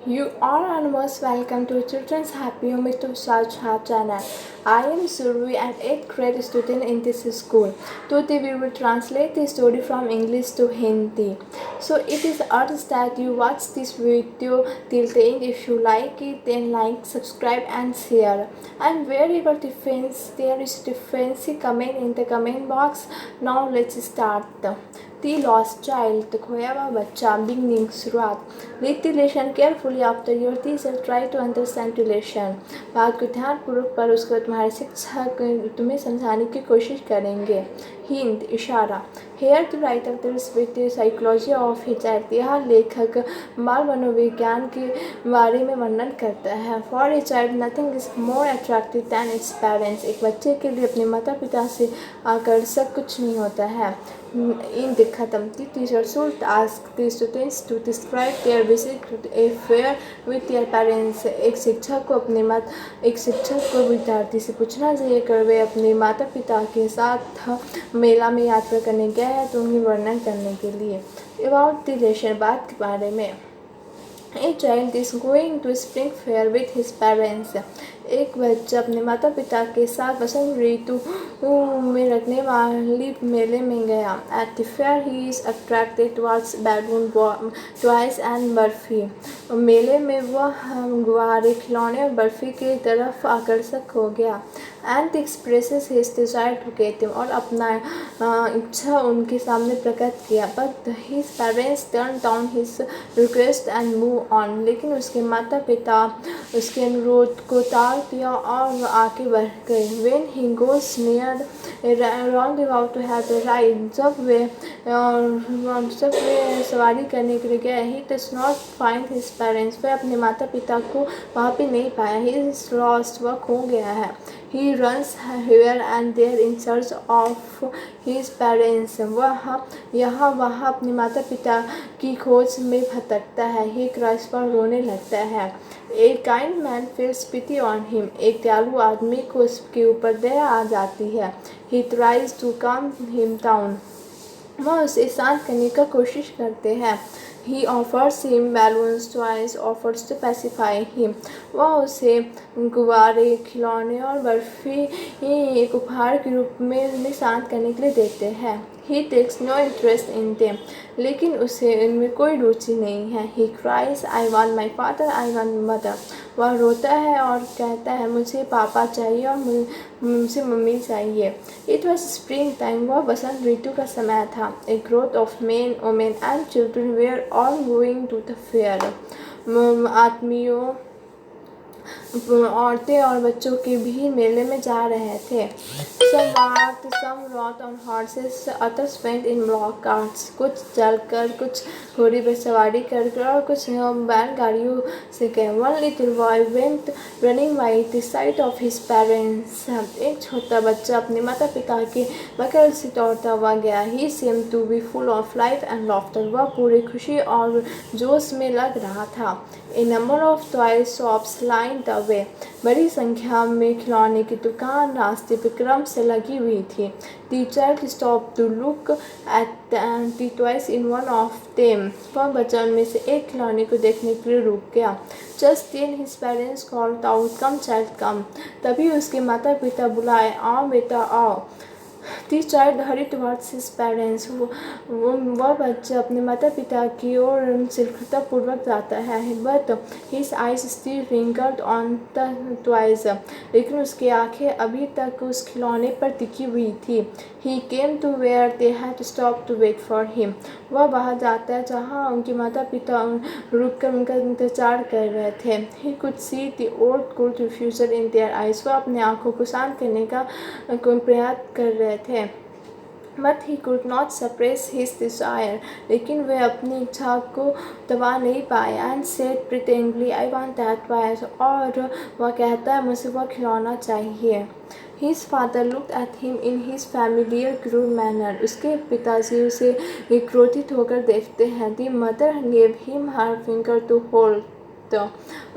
You are almost welcome to Children's Happy Home to Sajha channel. I am Survi, an 8th grade student in this school. Today we will translate the story from English to Hindi. So it is urged that you watch this video till the end. If you like it, then like, subscribe and share. And wherever there is difference, comment in the comment box. Now let's start. The Lost Child, खोया हुआ बच्चा. Beginning, शुरुआत. Read the lesson carefully. After your teacher try to understand the lesson. बात को ध्यानपूर्वक पढ़ो, उसके बाद तुम्हारे शिक्षक तुम्हें समझाने की कोशिश करेंगे. Hint, इशारा. Here the writer deals with the psychology of his child. यह लेखक बाल मनोविज्ञान के बारे में वर्णन करता है. For a child, nothing is more attractive than its parents. एक बच्चे के लिए अपने माता पिता से आकर्षक कुछ नहीं होता है. In the खत्म. The teacher should ask the students to describe their visit to a fair with their parents. एक शिक्षक को विद्यार्थी से पूछना चाहिए कि वे अपने माता पिता के साथ मेला में यात्रा करने गए हैं तो उन्हें वर्णन करने के लिए. About the lesson, बात के बारे में. A child is going to spring fair with his parents. एक बच्चा अपने माता पिता के साथ बसंत ऋतु में लगने वाली मेले में गया. At the fair he is attracted towards balloon toys and barfi. मेले में वह गुब्बारे, खिलौने और बर्फी की तरफ आकर्षक हो गया. And expresses his desire to get them, और अपना इच्छा उनके सामने प्रकट किया. But his parents turned down his request and moved on. लेकिन उसके माता पिता उसके अनुरोध को टाल दिया और आगे बढ़ गए. When he goes near a roundabout to have a ride, जब वे सवारी करने के लिए गए, he does not find his parents. वह अपने माता पिता को वहाँ पे नहीं पाया. He is lost, वह खो गया है. He runs here and there in search of his parents. वह यहाँ वहाँ अपने माता पिता की खोज में भटकता है. He cries, पर रोने लगता है. A kind man feels pity on him. एक दयालु आदमी को उसके ऊपर दया आ जाती है. He tries to calm him down. वह उसे शांत करने का कोशिश करते हैं. He offers him balloons, toys, offers to pacify him. वह उसे गुब्बारे, खिलौने और बर्फी एक उपहार के रूप में उन्हें शांत करने के लिए देते हैं. He takes no interest in them. लेकिन उसे इनमें कोई रुचि नहीं है. He cries, I want my father, I want mother. वह रोता है और कहता है मुझे पापा चाहिए और मुझे मम्मी चाहिए. It was spring time. वह बसंत ऋतु का समय था. A growth of men, women and children were all going to the fair. आदमियों, औरतें और बच्चों के भी मेले में जा रहे थे. Some walked, some rode on horses, others went in block carts. कुछ चलकर, कुछ घोड़ी पर सवारी कर और कुछ बैलगाड़ियों से गए. One little boy went running by the side of his parents. एक छोटा बच्चा अपने माता पिता के बगल से दौड़ता हुआ गया. He seemed to be full of life and laughter. वह पूरी खुशी और जोश में लग रहा था. A number of toy shops lined the way. बड़ी संख्या में खिलौने की दुकान रास्ते पर क्रम से लगी हुई थी. The child stopped to look at the toys in one of them. वह बच्चा उनमें से एक खिलौने को देखने के लिए रुक गया. Just then his parents called out, "Come child, come." तभी उसके माता पिता बुलाए, आओ बेटा आओ. The child hurried towards his parents. वह बच्चा अपने माता पिता की ओर शीघ्रतापूर्वक जाता है. But his eyes still lingered on the toys. लेकिन उसकी आंखें अभी तक उस खिलौने पर टिकी हुई थी. He came to where they had stopped to wait for him. वह वहाँ जाता है जहाँ उनके माता पिता रुककर उनका इंतजार कर रहे थे. He could see the old cool refusal in their eyes. वह अपने आँखों को शांत करने का प्रयास कर रहे थे. But he could not suppress his desire. लेकिन वह अपनी इच्छा को दबा नहीं पाया. And said pretendingly, I want that toy. और वह कहता है मुझे वह खिलौना चाहिए. His father looked at him in his familiar cruel manner. उसके पिताजी उसे क्रोधित होकर देखते हैं. The mother gave him her finger to hold. तो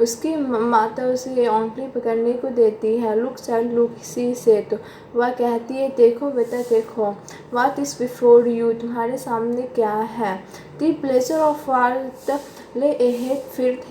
उसकी माता उसे उँगली पकड़ने को देती है. लुक चाइल्ड लुक, सी से, तो वह कहती है देखो बेटा देखो. व्हाट इज बिफोर यू, तुम्हारे सामने क्या है. द प्लेजर ऑफ वर्ल्ड ले अहेड फिल्ड